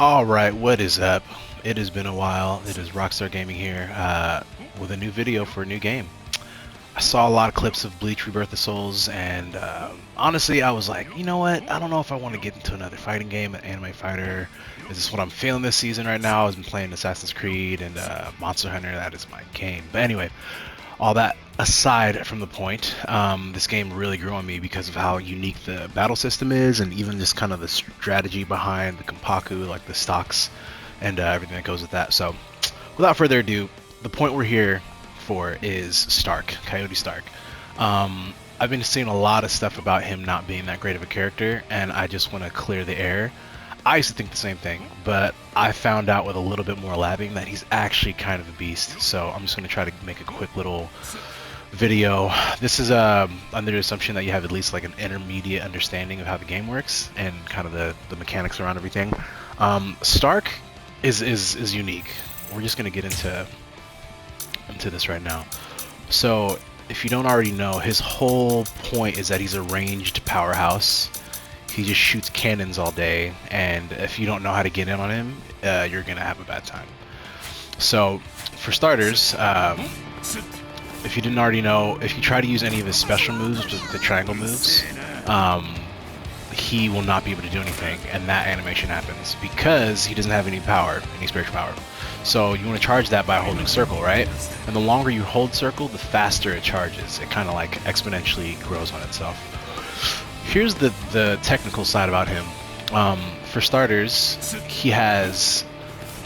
Alright, what is up? It has been a while. It is Rockstar Gaming here with a new video for a new game. I saw a lot of clips of Bleach Rebirth of Souls, and honestly, I was like, you know what? I don't know if I want to get into another fighting game, an anime fighter. Is this what I'm feeling this season right now? I've been playing Assassin's Creed and Monster Hunter. That is my game. But anyway, all that aside from the point, this game really grew on me because of how unique the battle system is, and even just kind of the strategy behind the Kompaku, like the stocks, and everything that goes with that. So, without further ado, the point we're here for is Stark, Coyote Stark. I've been seeing a lot of stuff about him not being that great of a character, and I just want to clear the air. I used to think the same thing, but I found out with a little bit more labbing that he's actually kind of a beast. So I'm just going to try to make a quick little video. This is under the assumption that you have at least like an intermediate understanding of how the game works and kind of the mechanics around everything. Stark is unique. We're just going to get into this right now. So if you don't already know, his whole point is that he's a ranged powerhouse. He just shoots cannons all day, and if you don't know how to get in on him, you're gonna have a bad time. So, for starters, if you didn't already know, if you try to use any of his special moves, which is the triangle moves, he will not be able to do anything, and that animation happens because he doesn't have any power, any spiritual power. So you want to charge that by holding circle, right? And the longer you hold circle, the faster it charges. It kind of like exponentially grows on itself. Here's the technical side about him. For starters, he has,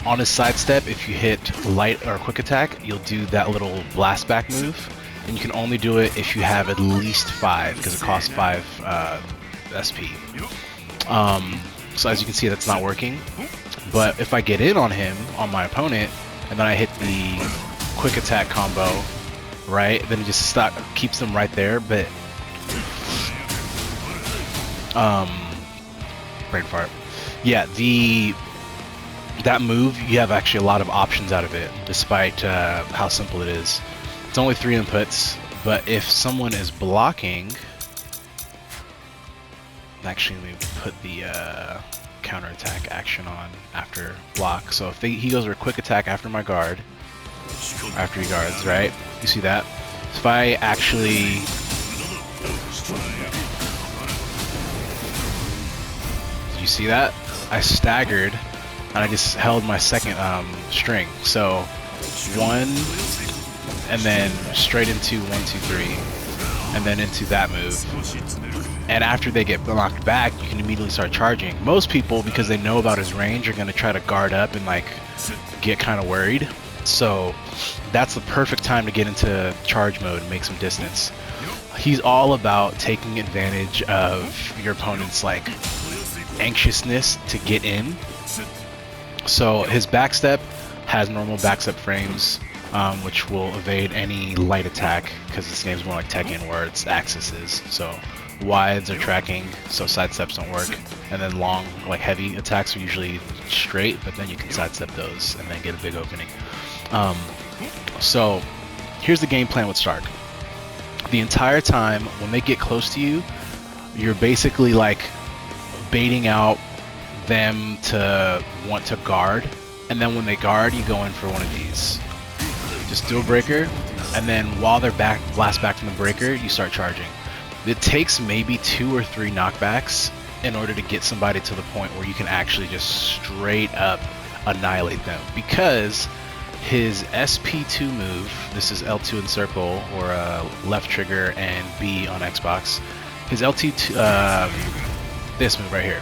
on his sidestep, if you hit light or quick attack, you'll do that little blast back move, and you can only do it if you have at least 5, because it costs 5 SP. So as you can see, that's not working. But if I get in on him, on my opponent, and then I hit the quick attack combo, right, then it just keeps them right there. But brain fart. Yeah, that move, you have actually a lot of options out of it, despite how simple it is. It's only 3 inputs, but if someone is blocking, actually let me put the counterattack action on after block. So if he goes for a quick attack after my guard, after he guards, right? You see that? So if I actually you see that? I staggered and I just held my second string. So 1 and then straight into 1, 2, 3 and then into that move. And after they get knocked back, you can immediately start charging. Most people, because they know about his range, are going to try to guard up and like get kind of worried. So that's the perfect time to get into charge mode and make some distance. He's all about taking advantage of your opponent's like anxiousness to get in. So his backstep has normal backstep frames, which will evade any light attack, because this game's more like Tekken where it's axes. So wides are tracking, so sidesteps don't work, and then long, like heavy attacks are usually straight, but then you can sidestep those and then get a big opening. So here's the game plan with Stark. The entire time when they get close to you, you're basically like baiting out them to want to guard, and then when they guard, you go in for one of these. Just do a breaker, and then while they're blast back from the breaker, you start charging. It takes maybe 2 or 3 knockbacks in order to get somebody to the point where you can actually just straight up annihilate them, because his SP2 move, this is L2 in circle, or left trigger and B on Xbox, his LT2, this move right here,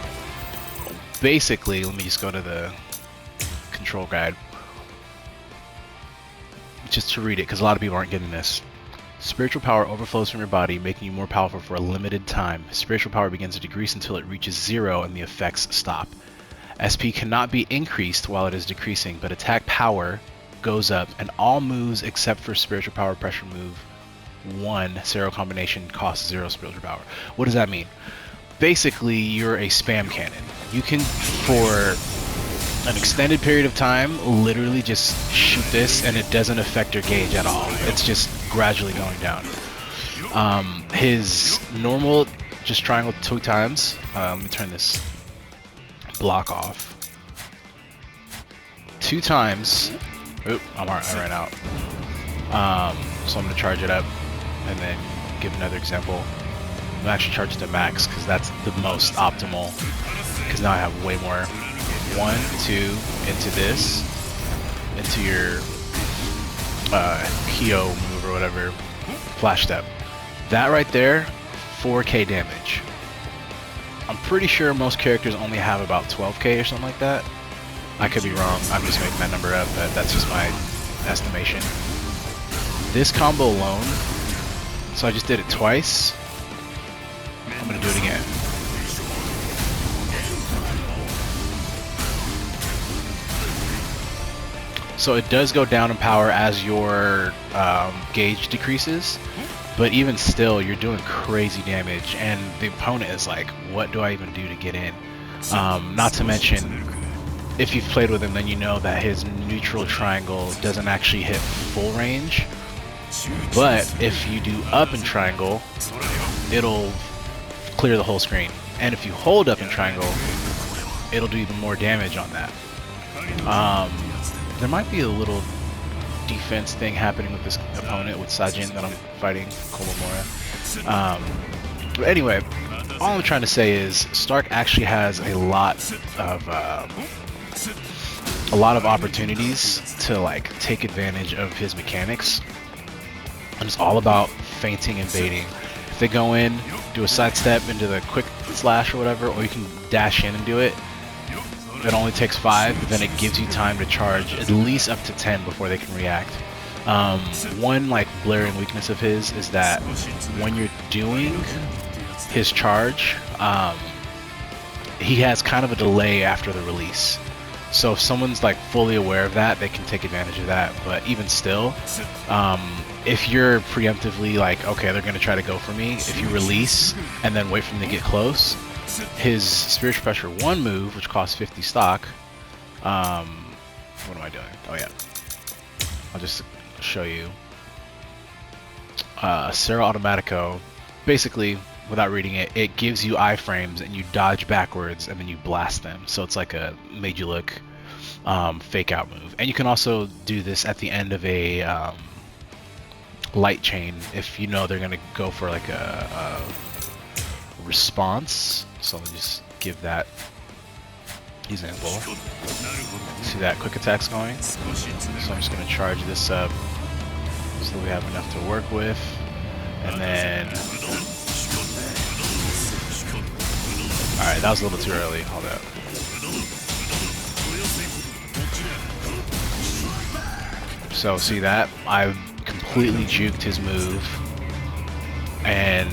basically, let me just go to the control guide just to read it, because a lot of people aren't getting this. Spiritual power overflows from your body, making you more powerful for a limited time. Spiritual power begins to decrease until it reaches 0 and the effects stop. SP cannot be increased while it is decreasing, but attack power goes up, and all moves except for spiritual power pressure move 1 zero combination costs 0 spiritual power. What does that mean? Basically, you're a spam cannon. You can, for an extended period of time, literally just shoot this and it doesn't affect your gauge at all. It's just gradually going down. His normal, just triangle 2 times. Let me turn this block off. 2 times. Oop, I ran out. So I'm gonna charge it up, and then give another example. I'm actually charge it to max because that's the most optimal. Because now I have way more. 1, 2 into this, into your Kyo move or whatever, flash step. That right there, 4k damage. I'm pretty sure most characters only have about 12k or something like that. I could be wrong, I'm just making that number up, but that's just my estimation. This combo alone, so I just did it twice, I'm gonna do it again. So it does go down in power as your gauge decreases, but even still, you're doing crazy damage, and the opponent is like, what do I even do to get in? Not to mention, if you've played with him, then you know that his neutral triangle doesn't actually hit full range, but if you do up in triangle, it'll clear the whole screen. And if you hold up in triangle, it'll do even more damage on that. There might be a little defense thing happening with this opponent, with Sajin, that I'm fighting, Komamura. But anyway, all I'm trying to say is Stark actually has a lot of opportunities to like take advantage of his mechanics, and it's all about feinting and baiting. If they go in, do a sidestep into the quick slash or whatever, or you can dash in and do it. It only takes 5, but then it gives you time to charge at least up to 10 before they can react. One like blaring weakness of his is that when you're doing his charge, he has kind of a delay after the release. So if someone's like fully aware of that, they can take advantage of that. But even still, if you're preemptively like, okay, they're gonna try to go for me, if you release and then wait for them to get close, his Spiritual Pressure 1 move, which costs 50 stock, what am I doing? Oh yeah, I'll just show you. Serra Automatico, basically, without reading it, it gives you iframes and you dodge backwards and then you blast them. So it's like a made you look fake out move. And you can also do this at the end of a light chain if you know they're gonna go for like a response. So let me just give that example. See that quick attack's going? So I'm just gonna charge this up so we have enough to work with, and then alright, that was a little too early. Hold up. So see that? I completely juked his move, and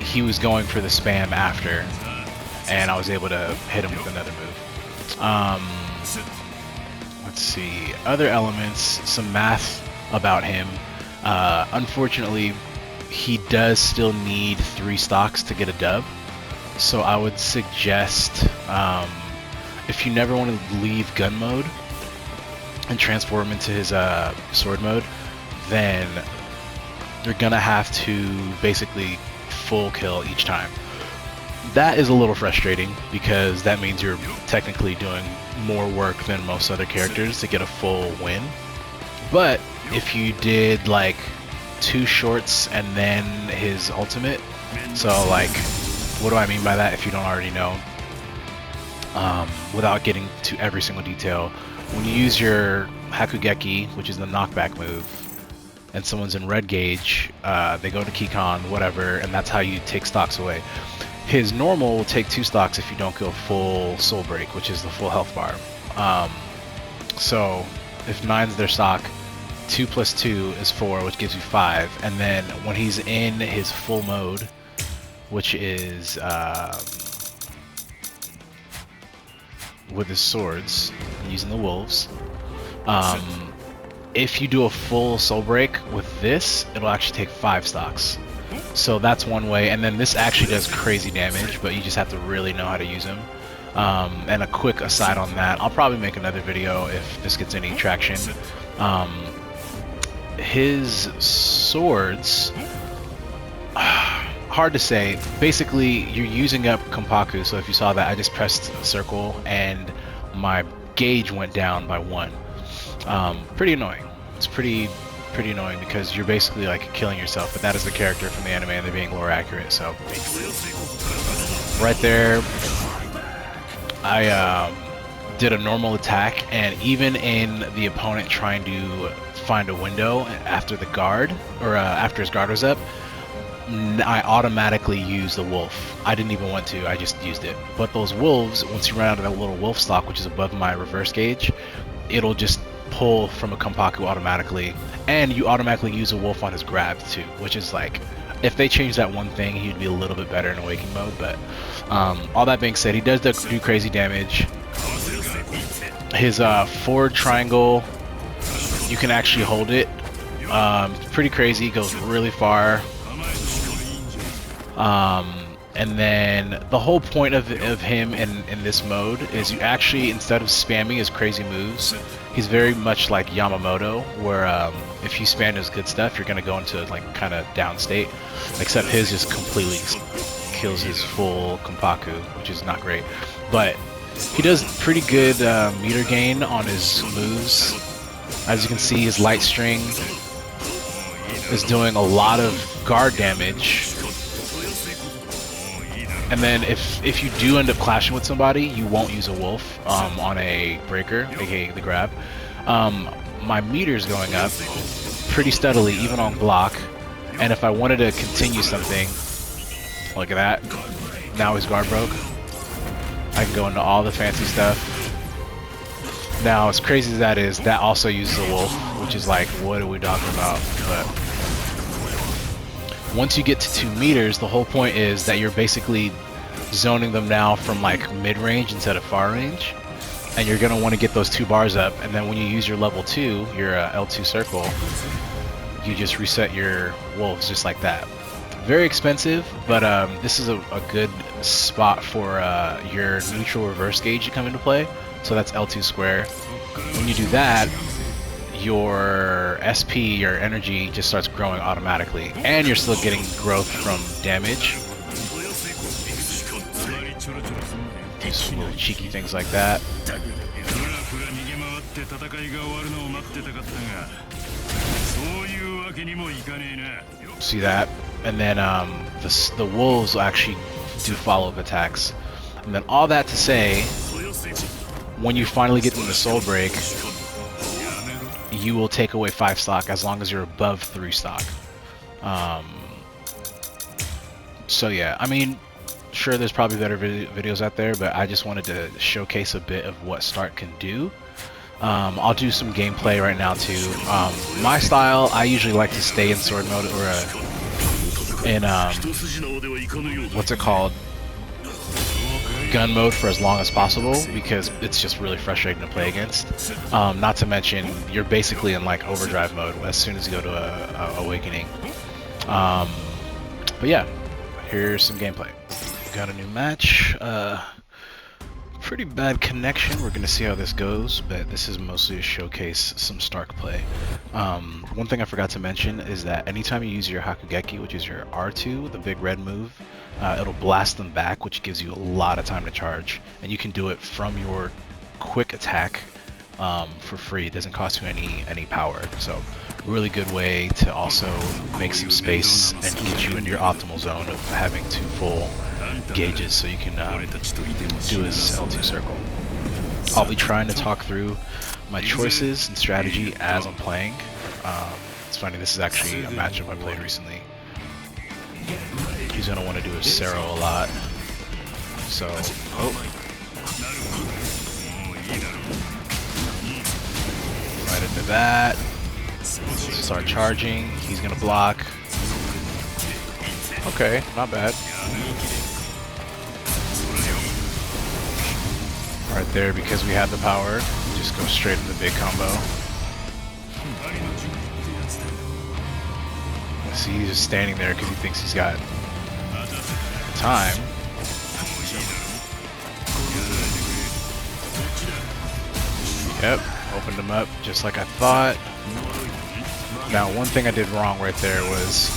he was going for the spam after, and I was able to hit him with another move. Let's see, other elements, some math about him. Unfortunately, he does still need 3 stocks to get a dub, so I would suggest, if you never want to leave gun mode and transform into his sword mode, then you're gonna have to basically full kill each time. That is a little frustrating because that means you're technically doing more work than most other characters to get a full win. But if you did like 2 shorts and then his ultimate, so like, what do I mean by that if you don't already know? Without getting to every single detail, when you use your Hakugeki, which is the knockback move, and someone's in red gauge, they go to Kikon, whatever, and that's how you take stocks away. His normal will take 2 stocks if you don't go full soul break, which is the full health bar. So if 9's their stock, 2 plus 2 is 4, which gives you 5, and then when he's in his full mode, which is with his swords, using the wolves, if you do a full soul break with this, it'll actually take 5 stocks. So that's one way, and then this actually does crazy damage, but you just have to really know how to use him. And a quick aside on that, I'll probably make another video if this gets any traction. His swords, hard to say. Basically, you're using up Kompaku, so if you saw that, I just pressed circle and my gauge went down by 1. Pretty annoying. It's pretty annoying because you're basically like killing yourself, but that is the character from the anime and they're being lore accurate. So right there, I did a normal attack, and even in the opponent trying to find a window after the guard, or after his guard was up, I automatically used the wolf. I didn't even want to, I just used it. But those wolves, once you run out of that little wolf stock, which is above my reverse gauge, it'll just pull from a Kompaku automatically, and you automatically use a wolf on his grab too, which is like, if they change that one thing, he'd be a little bit better in awakening mode. But all that being said, he does do crazy damage. His forward triangle, you can actually hold it. It's pretty crazy, it goes really far. And then the whole point of him in this mode is you actually, instead of spamming his crazy moves, he's very much like Yamamoto, where if you spam his good stuff, you're gonna go into like kind of down state. Except his just completely kills his full Kompaku, which is not great. But he does pretty good meter gain on his moves. As you can see, his light string is doing a lot of guard damage. And then if you do end up clashing with somebody, you won't use a wolf on a breaker, aka the grab. My meter's going up pretty steadily, even on block. And if I wanted to continue something, look at that. Now his guard broke. I can go into all the fancy stuff. Now, as crazy as that is, that also uses a wolf, which is like, what are we talking about? But once you get to 2 meters, the whole point is that you're basically zoning them now from like mid-range instead of far range, and you're gonna want to get those 2 bars up, and then when you use your level 2, your L2 circle, you just reset your wolves just like that. Very expensive, but this is a good spot for your neutral reverse gauge to come into play. So that's L2 square. When you do that, your SP, your energy, just starts growing automatically, and you're still getting growth from damage. Just little cheeky things like that. See that? And then the wolves actually do follow-up attacks. And then all that to say, when you finally get in the soul break, you will take away 5 stock as long as you're above 3 stock. So yeah, I mean, sure, there's probably better videos out there, but I just wanted to showcase a bit of what Start can do. I'll do some gameplay right now too. My style, I usually like to stay in sword mode, or in what's it called, gun mode for as long as possible, because it's just really frustrating to play against. Not to mention, you're basically in like overdrive mode as soon as you go to a awakening. But yeah, here's some gameplay. Got a new match. Pretty bad connection. We're gonna see how this goes, but this is mostly to showcase some Stark play. One thing I forgot to mention is that anytime you use your Hakugeki, which is your R2, the big red move, it'll blast them back, which gives you a lot of time to charge, and you can do it from your quick attack for free. It doesn't cost you any power, so really good way to also make some space and get you into your optimal zone of having 2 full gauges, so you can do his L2 circle. I'll be trying to talk through my choices and strategy as I'm playing. It's funny, this is actually a matchup I played recently. He's going to want to do his Sero a lot. So, right into that. Start charging. He's going to block. Okay, not bad. Right there, because we had the power, just go straight into the big combo. See, he's just standing there because he thinks he's got time. Yep, opened him up just like I thought. Now, one thing I did wrong right there was...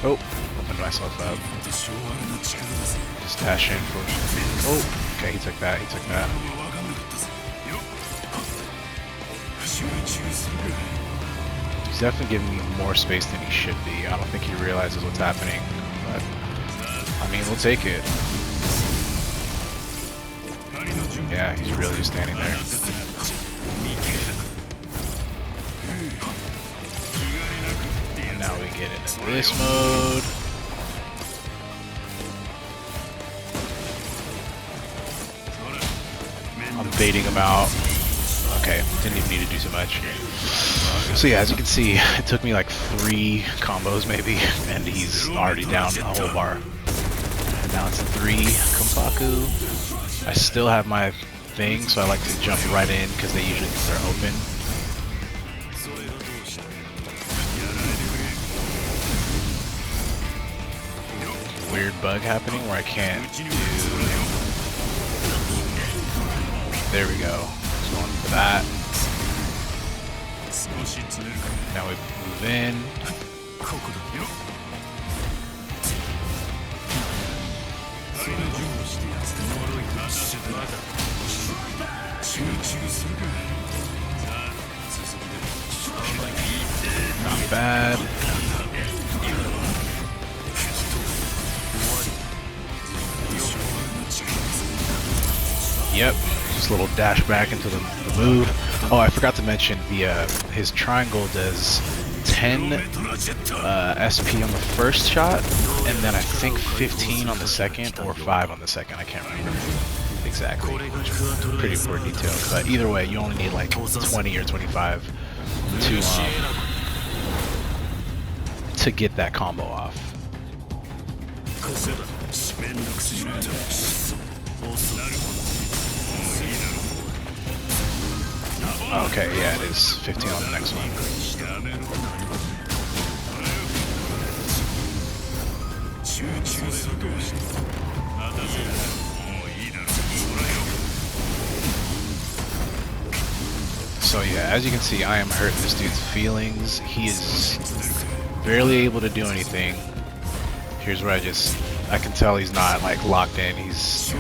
Oh, opened myself up. Just dash in for... Oh, okay, he took that, he took that. He's definitely giving me more space than he should be. I don't think he realizes what's happening, but I mean, we'll take it. Yeah, he's really just standing there. And now we get into this mode. I'm baiting him out. Okay, didn't even need to do so much. So yeah, as you can see, it took me like 3 combos maybe, and he's already down a whole bar. And now it's 3 Kompaku. I still have my thing, so I like to jump right in because they usually are open. Weird bug happening where I can't do... There we go. Just going for that. Now we move in. Not bad. Yep, just a little dash back into the move. Oh, I forgot to mention his triangle does 10 SP on the first shot, and then I think 15 on the second, or 5 on the second. I can't remember exactly. Pretty poor detail, but either way, you only need like 20 or 25 to get that combo off. Okay, yeah, it is 15 on the next one. So yeah, as you can see, I am hurting this dude's feelings. He is barely able to do anything. Here's where I can tell he's not like locked in. He's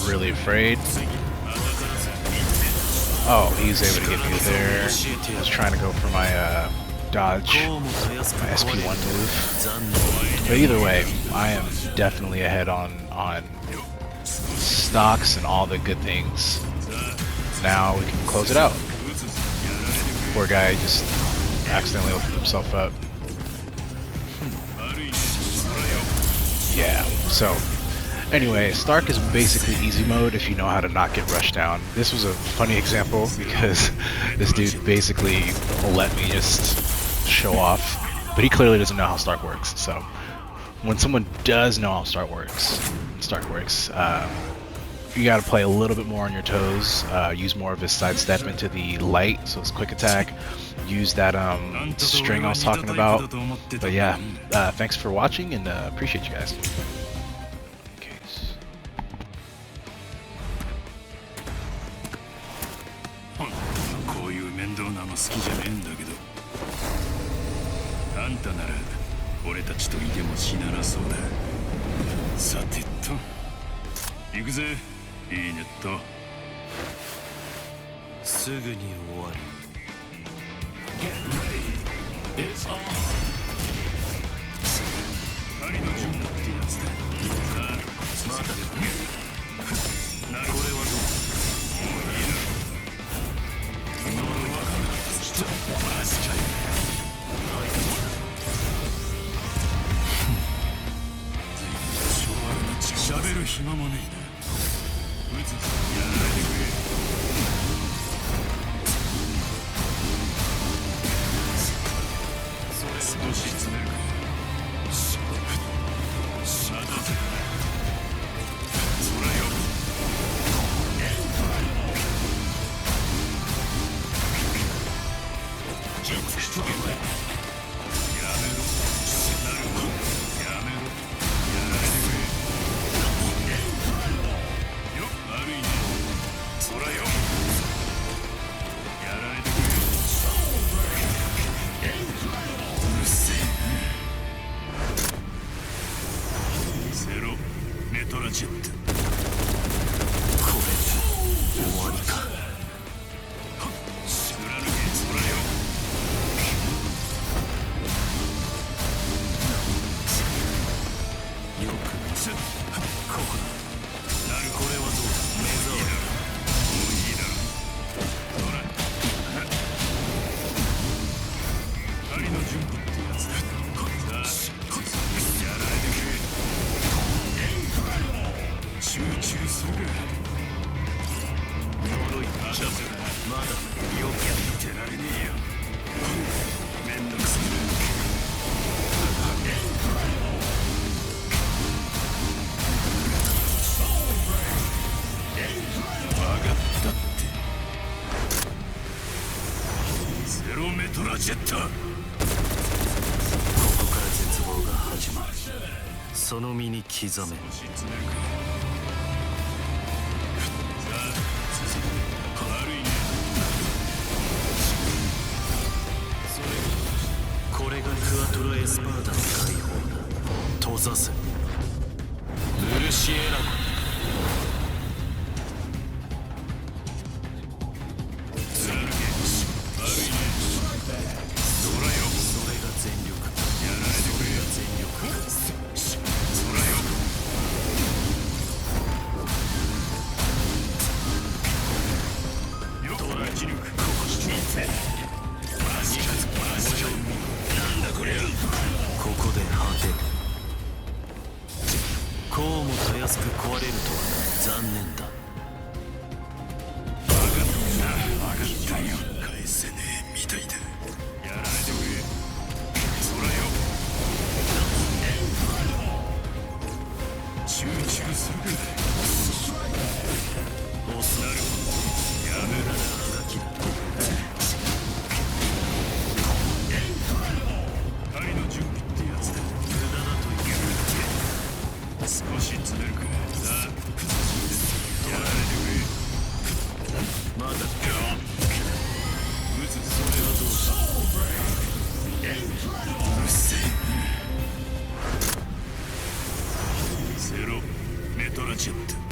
really afraid. Oh, he's able to get me there. He was trying to go for my dodge, my SP1 move. But either way, I am definitely ahead on stocks and all the good things. Now we can close it out. Poor guy just accidentally opened himself up. Yeah, so anyway, Stark is basically easy mode if you know how to not get rushed down. This was a funny example because this dude basically let me just show off, but he clearly doesn't know how Stark works. So when someone does know how Stark works, you got to play a little bit more on your toes, use more of his sidestep into the light, so it's quick attack, use that string I was talking about. But yeah, thanks for watching, and appreciate you guys. Okay. こういう面倒なの好きじゃねえんだけど、あんたなら俺たちといても死ななそうだ。さてと、行くぜ。いいねっと。すぐに終わる。Get ready. It's on. 二人の順だってやつだ。まだ。これはどう？もういいな。ノルマかな。ちょっとマジかよ。喋る暇もねえな。撃つぞ。やらないでくれ。少し詰めるか。待たせ。それよ。やめろ。なるほど。やめろ。やらないでくれ。よっ、悪いね。そらよ。やらないでくれ。うるせえ。ゼロメトラジェット。これで終わりか。貫け。まだよく見てられねえよ。めんどくせえ。分かったって。ゼロメトラジェット。ここから絶望が始まる。その身に刻め。これがクアトロエスパーダの解放だ。閉ざせ。ルルシエラゴ。ここで果てる。こうもたやすく壊れるとは残念だ。分かったよ。返せねえみたいだ。やられてくれ。そらよ。集中するか。押すなる。やめられはがきだ。狩りの準備ってやつだ。無駄だと言う。少し詰めるか。さあ、やられてくれ。まだか。それはどうした。うるせえ。ゼロメトラジェット。